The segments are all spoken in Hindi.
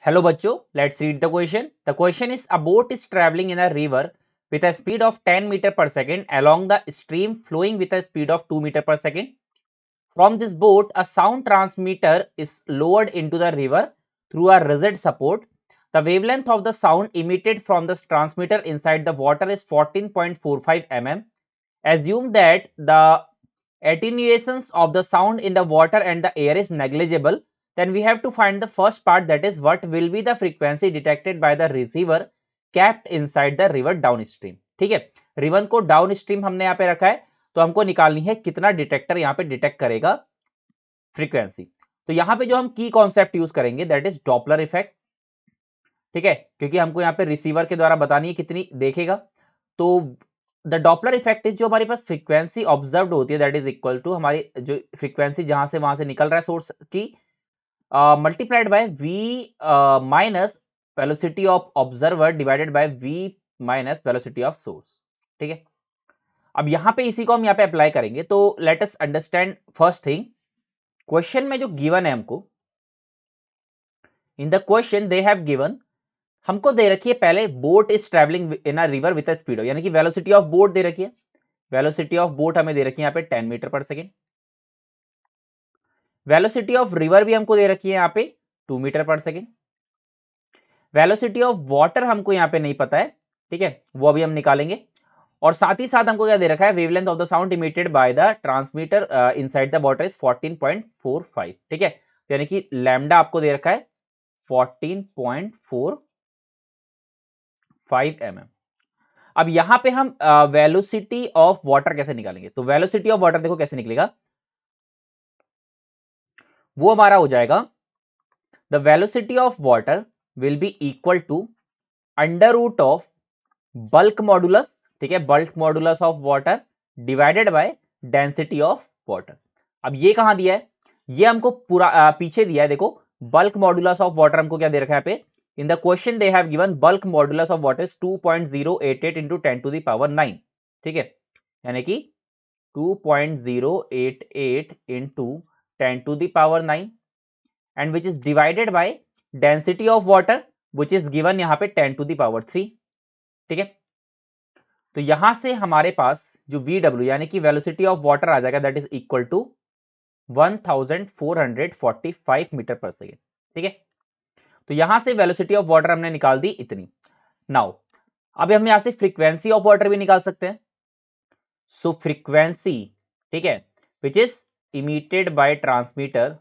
Hello बच्चों, let's read the question. The question is a boat is traveling in a river with a speed of 10 meter per second along the stream flowing with a speed of 2 meter per second. From this boat, a sound transmitter is lowered into the river through a rigid support. The wavelength of the sound emitted from the transmitter inside the water is 14.45 mm. Assume that the attenuations of the sound in the water and the air is negligible. Then we have to find the first part, that is what will be the frequency detected by the receiver kept inside the river downstream. ठीक है, रिवर को डाउनस्ट्रीम हमने यहाँ पे रखा है, तो हमको निकालनी है कितना डिटेक्टर यहाँ पे डिटेक्ट करेगा फ्रीक्वेंसी। तो यहाँ पे जो हम की कॉन्सेप्ट यूज करेंगे दैट इज डॉपलर इफेक्ट। ठीक है, क्योंकि हमको यहाँ पे रिसीवर के द्वारा बतानी है कितनी देखेगा। तो द डॉपलर इफेक्ट इज जो हमारे पास फ्रीक्वेंसी ऑब्जर्व होती है दैट इज इक्वल टू हमारी जो फ्रीक्वेंसी जहां से वहां से निकल रहा है सोर्स की multiplied by v minus velocity of observer divided by v minus velocity of source. ठीक है, अब यहां पे इसी को हम यहाँ पे अप्लाई करेंगे। तो let us understand first thing, question में जो गिवन है हमको, इन the question they have given, हमको दे रखी है पहले boat is travelling in a river with a speed of, यानी कि वेलोसिटी ऑफ बोट दे रखी है। वेलोसिटी ऑफ बोट हमें दे रखी है यहाँ पे 10 meter per second. Velocity of river भी हमको दे रखी है यहाँ पे 2 meter per second. Velocity of water हमको यहाँ पे नहीं पता है, ठीक है, वो अभी हम निकालेंगे। और साथ ही साथ हमको क्या दे रखा है, wavelength of the sound emitted by the transmitter inside the water is 14.45। ठीक है, यानी कि लैम्डा आपको दे रखा है 14.45 mm। अब यहां पे हम वेलोसिटी ऑफ वाटर कैसे निकालेंगे? तो वेलोसिटी ऑफ वाटर देखो कैसे निकलेगा, वो हमारा हो जाएगा the velocity of water will be equal to under root of bulk modulus, ठीक है, bulk modulus of water divided by density of water. अब ये कहां दिया है, ये हमको पूरा पीछे दिया है। देखो बल्क मॉडुलस ऑफ वाटर हमको क्या दे रखा है यहाँ पे, इन the question they have given bulk modulus of water is 2.088 into 10 to the power 9। ठीक है, यानी कि 2.088 into 10 to the power 9 and which is divided by density of water which is given यहाँ पे 10 to the power 3। ठीक है, तो यहां से हमारे पास जो VW यानी कि वेलोसिटी ऑफ वाटर आ जाएगा that is equal to 1445 meter per second. ठीक है, तो यहां से वेलोसिटी ऑफ वाटर हमने निकाल दी इतनी। नाउ अब हम यहां से फ्रीक्वेंसी ऑफ वाटर भी निकाल सकते हैं। सो फ्रीक्वेंसी, ठीक है, which is emitted by transmitter,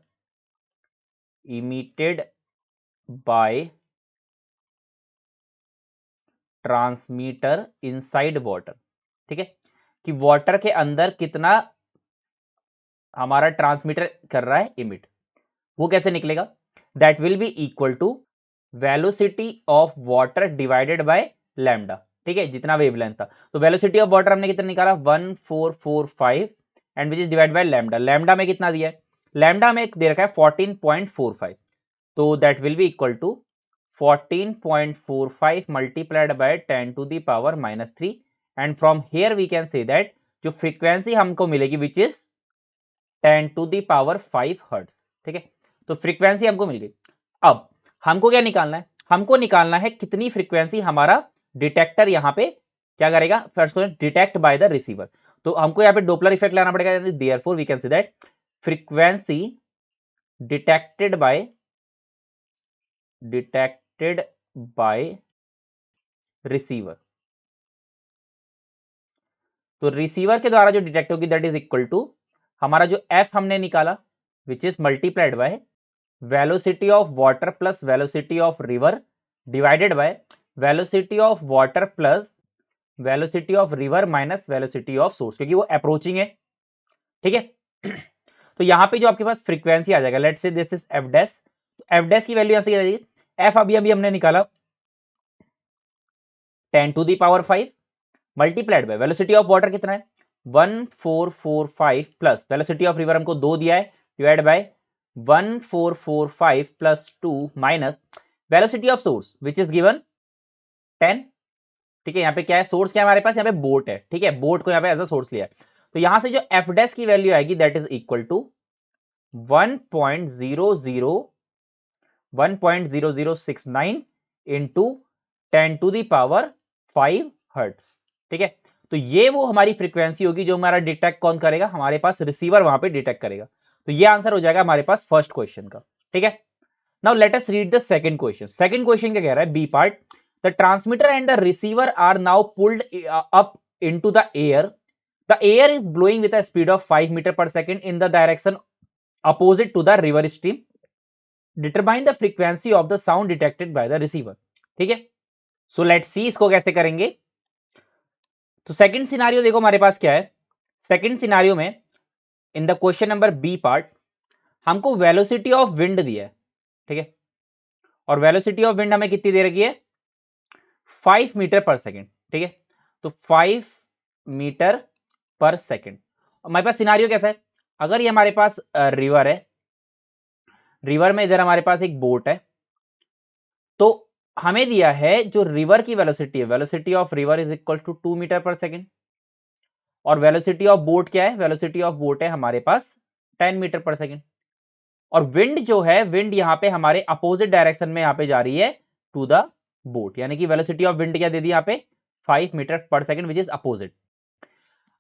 emitted by transmitter inside water. ठीक है, कि वाटर के अंदर कितना हमारा ट्रांसमीटर कर रहा है इमिट, वो कैसे निकलेगा, that will be equal to velocity of water divided by lambda. ठीक है, जितना वेवलेंथ था, तो वेलोसिटी ऑफ वाटर हमने कितना निकाला 1445 and which is divide by lambda. Lambda में कितना दिया है, लैम्डा में दे रखा है 14.45, तो that will be equal to 14.45 multiplied by 10 to the power -3 and from here we can say that जो फ्रीक्वेंसी हमको मिलेगी which is 10 to the power 5 hertz. ठीक है, तो फ्रीक्वेंसी हमको मिल गई। अब हमको क्या निकालना है, हमको निकालना है कितनी फ्रीक्वेंसी हमारा डिटेक्टर यहां पे क्या करेगा, first detect by the receiver. तो हमको यहाँ पे डोपलर इफेक्ट लाना पड़ेगा, therefore we can say that frequency detected by receiver. तो रिसीवर के द्वारा जो डिटेक्ट होगी दैट इज इक्वल टू हमारा जो एफ हमने निकाला which is multiplied by velocity of water plus velocity of river divided by velocity of water plus velocity of river minus velocity of source, क्योंकि वो अप्रोचिंग है। ठीक है, तो यहां पे जो आपके पास फ्रीक्वेंसी आ जाएगा, let's say this is F dash, F dash की वैल्यू ऐसे जाएगी, एफ अभी अभी हमने निकाला 10 to the power 5 multiplied by velocity of water कितना है 1445 प्लस वेलोसिटी ऑफ रिवर हमको 2 दिया है divide by 1445 plus 2 minus velocity of source which is given 10। ठीक है, यहाँ पे क्या है, सोर्स क्या है हमारे पास, यहाँ पे बोट है। ठीक है, बोट को यहाँ पे एज अ सोर्स लिया है, तो यहां से जो एफ डैश की वैल्यू आएगी that is equal to 1.00 1.0069 into 10⁵ hertz. ठीक है, तो ये वो हमारी फ्रीक्वेंसी होगी जो हमारा डिटेक्ट कौन करेगा, हमारे पास रिसीवर वहां पे डिटेक्ट करेगा। तो ये आंसर हो जाएगा हमारे पास फर्स्ट क्वेश्चन का। ठीक है, now let us read the second question. Second question क्या कह रहा है, B part, the transmitter and the receiver are now pulled up into the air, the air is blowing with a speed of 5 metre per second in the direction opposite to the river stream, determine the frequency of the sound detected by the receiver. ठीक है, सो लेट्स सी इसको कैसे करेंगे। तो सेकंड सिनारियो देखो हमारे पास क्या है। सेकंड सिनारियो में in the question number B part हमको वेलोसिटी ऑफ विंड दिया है। ठीक है, और वेलोसिटी ऑफ विंड हमें कितनी दे रखी है, 5 मीटर पर सेकेंड। ठीक है, तो 5 मीटर पर सेकेंड। हमारे पास सिनारियो कैसा है, अगर ये हमारे पास रिवर है, रिवर में इधर हमारे पास एक बोट है, तो हमें दिया है जो रिवर की वेलोसिटी है, velocity of river is equal to 2 meter per second, और वेलोसिटी ऑफ बोट क्या है, वेलोसिटी ऑफ बोट है हमारे पास 10 मीटर पर सेकेंड। और विंड जो है, विंड यहां पे हमारे अपोजिट डायरेक्शन में यहां पे जा रही है टू द बोट, यानी कि वेलोसिटी ऑफ विंड क्या दे दी यहां पे 5 metre per second which is opposite.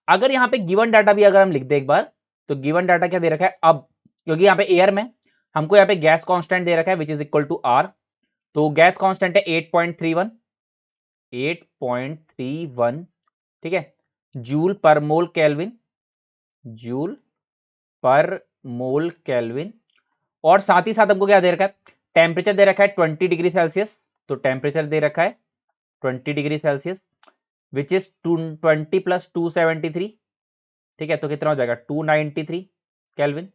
अगर यहां पे गिवन डाटा भी अगर हम लिख दे एक बार, तो गिवन डाटा क्या दे रखा है, अब क्योंकि यहां पे एयर में हमको यहां पे गैस कांस्टेंट दे रखा है which is equal to R, तो गैस कांस्टेंट है 8.31, ठीक है, जूल पर मोल केल्विन, जूल पर मोल केल्विन। और साथ ही साथ हमको क्या दे रखा है, टेम्परेचर दे रखा है 20 डिग्री सेल्सियस, तो टेम्परेचर दे रखा है 20 degree Celsius which is 20 plus 273। ठीक है, तो कितना हो जाएगा 293 केल्विन।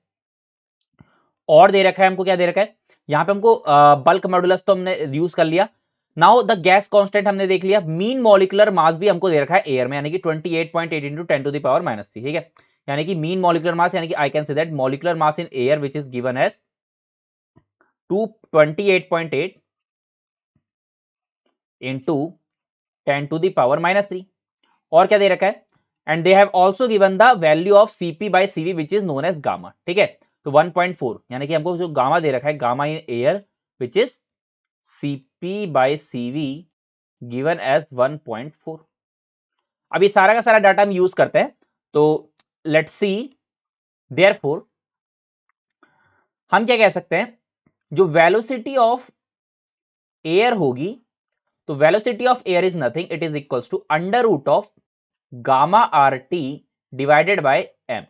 और दे रखा है हमको, क्या दे रखा है यहां पे हमको बल्क मॉडुलस तो हमने यूज कर लिया। नाउ द गैस कांस्टेंट हमने देख लिया, मीन मॉलिक्यूलर मास भी हमको दे रखा है एयर में, यानी कि 28.8 इंटू 10⁻⁻3। ठीक है, यानी कि मीन मॉलिक्यूलर मास, यानी कि I can say that molecular mass in air which is given as 28.8 into 10⁻⁻3। और क्या दे रखा है, and they have also given the value of CP by CV which is known as gamma. ठीक है, तो 1.4, यानी कि हमको जो गामा दे रखा है, gamma in air which is CP by CV given as 1.4। अब ये सारा का सारा डाटा हम यूज करते हैं, तो लेट्स सी, देयरफॉर हम क्या कह सकते हैं, जो वेलोसिटी ऑफ एयर होगी, तो velocity of air is nothing, it is equals to under root of gamma R T divided by M.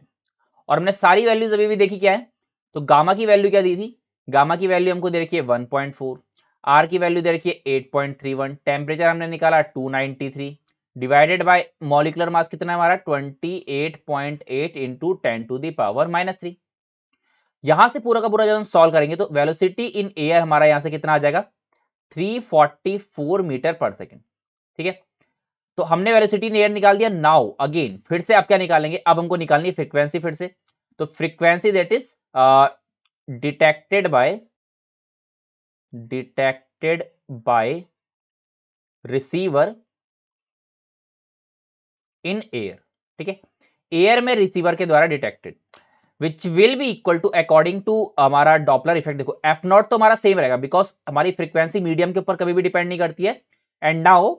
और हमने सारी वैल्यूज अभी भी देखी क्या है, तो गामा की वैल्यू क्या दी थी, गामा की वैल्यू हमको दे रखी है 1.4, आर की वैल्यू दे रखी है 8.31, टेम्परेचर हमने निकाला 293, डिवाइडेड बाय मॉलिक्यूलर मास कितना है हमारा 28.8 इंटू 10⁻⁻3। यहां से पूरा का पूरा जब हम सॉल्व करेंगे तो वेलोसिटी इन एयर हमारा यहां से कितना आ जाएगा 344 मीटर पर सेकेंड। ठीक है, तो हमने वेलोसिटी इन एयर निकाल दिया। नाउ अगेन फिर से आप क्या निकालेंगे, अब हमको निकालनी है फ्रीक्वेंसी फिर से, तो frequency that is detected by receiver in air. ठीक है, एयर में रिसीवर के द्वारा detected, which will be equal to according to हमारा डॉपलर इफेक्ट। देखो एफ नॉट तो हमारा सेम रहेगा बिकॉज हमारी फ्रीक्वेंसी मीडियम के ऊपर कभी भी डिपेंड नहीं करती है। And now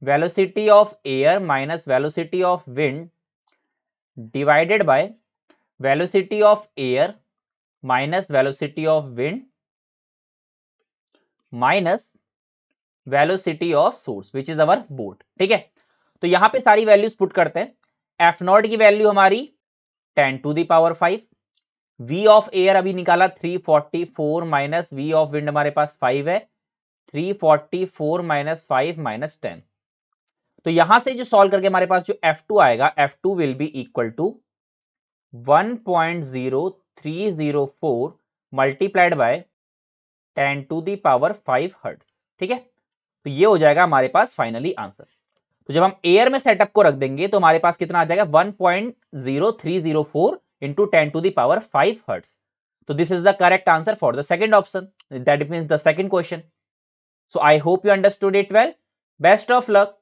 velocity of air minus velocity of wind divided by velocity of air minus velocity of wind minus velocity of source which is our boat. ठीक है, तो यहां पे सारी वैल्यूज पुट करते हैं। एफ नॉट की वैल्यू हमारी 10⁵, वी ऑफ एयर अभी निकाला 344 माइनस वी ऑफ विंड हमारे पास 5 है, 344 माइनस 5 माइनस 10। तो यहां से जो सॉल्व करके हमारे पास जो F2 आएगा, F2 will be equal to 1.0304 multiplied by 10⁵ hertz. ठीक है, तो ये हो जाएगा हमारे पास फाइनली आंसर। तो जब हम एयर में सेटअप को रख देंगे तो हमारे पास कितना आ जाएगा 1.0304 इंटू 10⁵ हर्ट्ज। तो this is the correct answer for the second option, that means the second question. So I hope you understood it well. Best of luck.